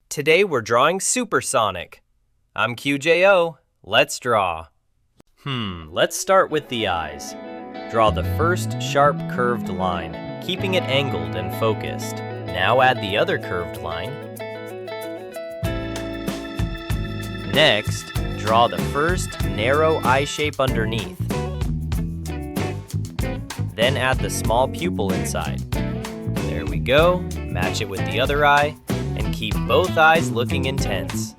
Today we're drawing Super Sonic. I'm QJO. Let's draw. Let's start with the eyes. Draw the first sharp curved line, keeping it angled and focused. Now add the other curved line. Next, draw the first narrow eye shape underneath. Then add the small pupil inside. There we go. Match it with the other eye, and keep both eyes looking intense.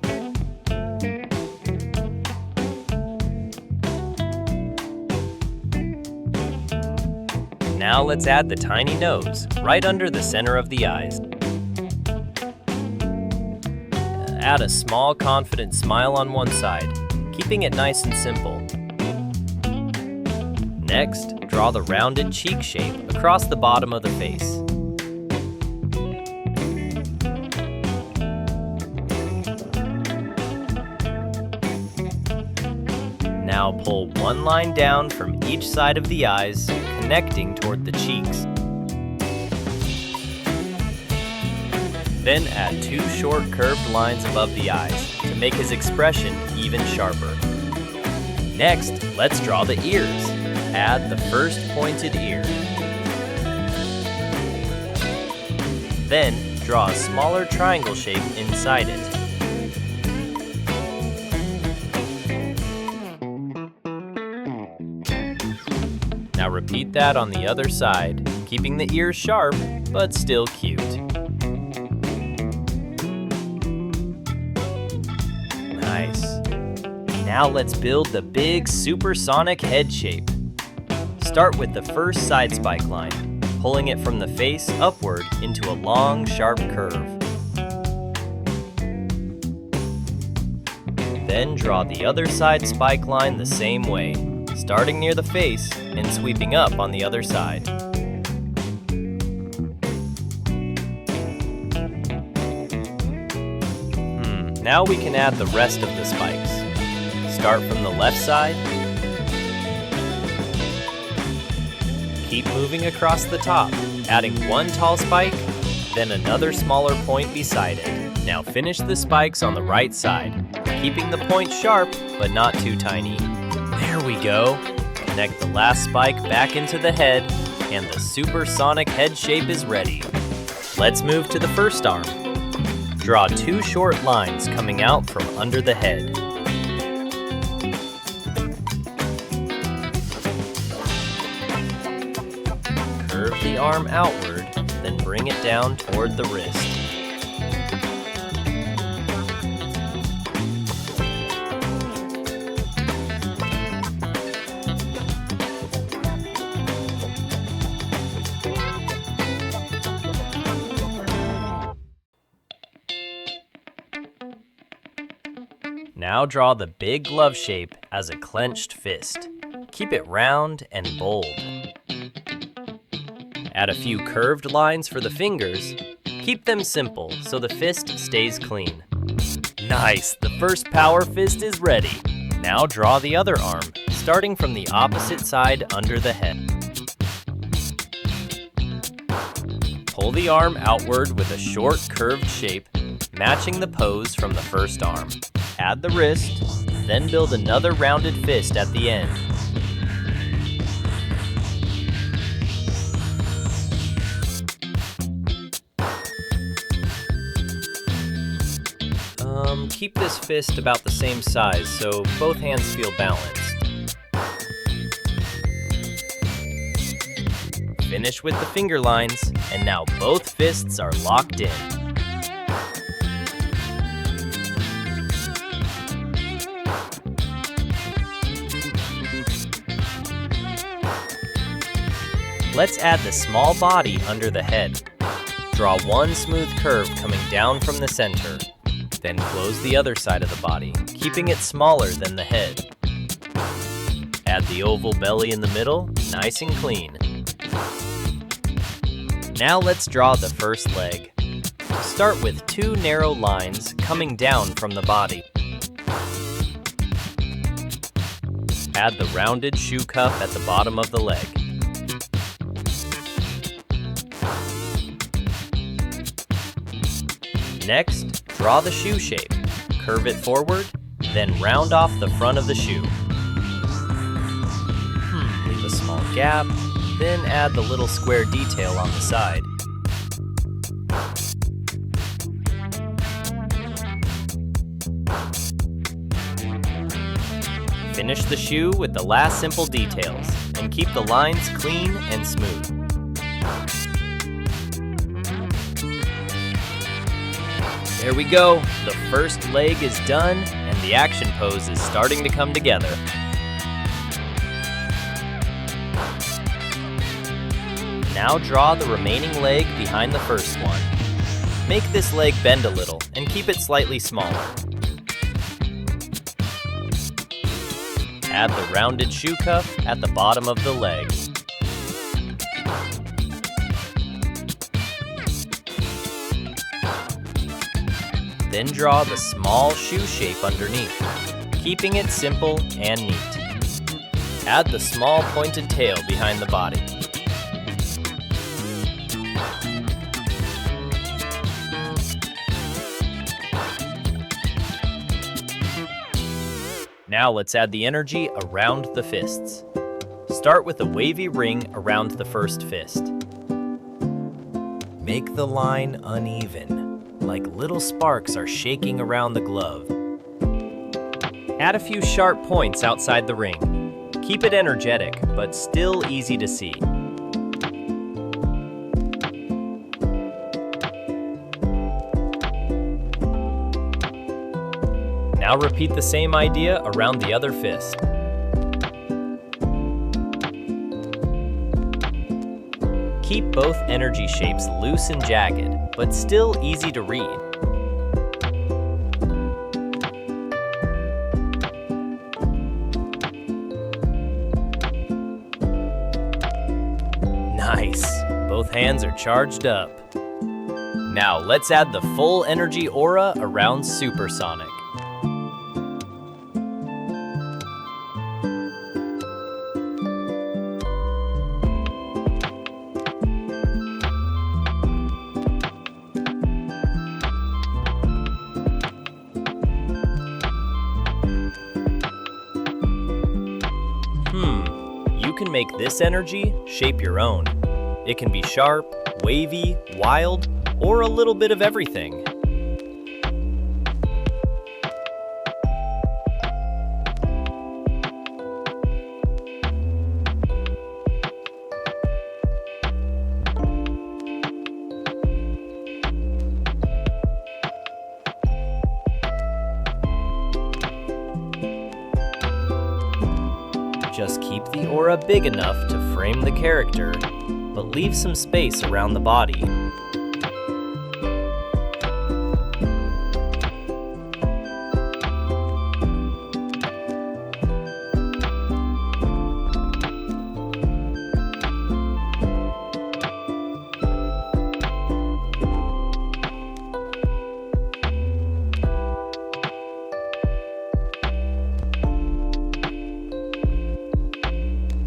Now let's add the tiny nose, right under the center of the eyes. Add a small, confident smile on one side, keeping it nice and simple. Next, draw the rounded cheek shape across the bottom of the face. Now pull one line down from each side of the eyes, connecting toward the cheeks. Then add two short curved lines above the eyes to make his expression even sharper. Next, let's draw the ears. Add the first pointed ear. Then, draw a smaller triangle shape inside it. Now repeat that on the other side, keeping the ears sharp, but still cute. Nice. Now let's build the big supersonic head shape. Start with the first side spike line, pulling it from the face upward into a long, sharp curve. Then draw the other side spike line the same way, starting near the face and sweeping up on the other side. Now we can add the rest of the spikes. Start from the left side. Keep moving across the top, adding one tall spike, then another smaller point beside it. Now finish the spikes on the right side, keeping the point sharp but not too tiny. There we go. Connect the last spike back into the head, and the supersonic head shape is ready. Let's move to the first arm. Draw two short lines coming out from under the head. Curve the arm outward, then bring it down toward the wrist. Now draw the big glove shape as a clenched fist. Keep it round and bold. Add a few curved lines for the fingers. Keep them simple so the fist stays clean. Nice! The first power fist is ready. Now draw the other arm, starting from the opposite side under the head. Pull the arm outward with a short curved shape, matching the pose from the first arm. Add the wrist, then build another rounded fist at the end. Keep this fist about the same size so both hands feel balanced. Finish with the finger lines, and now both fists are locked in. Let's add the small body under the head. Draw one smooth curve coming down from the center. Then close the other side of the body, keeping it smaller than the head. Add the oval belly in the middle, nice and clean. Now let's draw the first leg. Start with two narrow lines coming down from the body. Add the rounded shoe cuff at the bottom of the leg. Next, Draw the shoe shape, curve it forward, then round off the front of the shoe. Leave a small gap, then add the little square detail on the side. Finish the shoe with the last simple details, and keep the lines clean and smooth. There we go, the first leg is done, and the action pose is starting to come together. Now draw the remaining leg behind the first one. Make this leg bend a little, and keep it slightly smaller. Add the rounded shoe cuff at the bottom of the leg. Then draw the small shoe shape underneath, keeping it simple and neat. Add the small pointed tail behind the body. Now let's add the energy around the fists. Start with a wavy ring around the first fist. Make the line uneven, like little sparks are shaking around the glove. Add a few sharp points outside the ring. Keep it energetic, but still easy to see. Now repeat the same idea around the other fist. Keep both energy shapes loose and jagged, but still easy to read. Nice! Both hands are charged up. Now let's add the full energy aura around Supersonic. You can make this energy shape your own. It can be sharp, wavy, wild, or a little bit of everything. Just keep the aura big enough to frame the character, but leave some space around the body.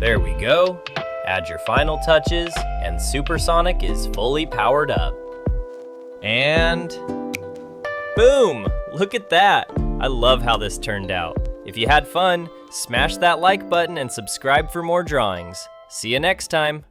There we go. Add your final touches, and Supersonic is fully powered up. And boom! Look at that! I love how this turned out. If you had fun, smash that like button and subscribe for more drawings. See you next time.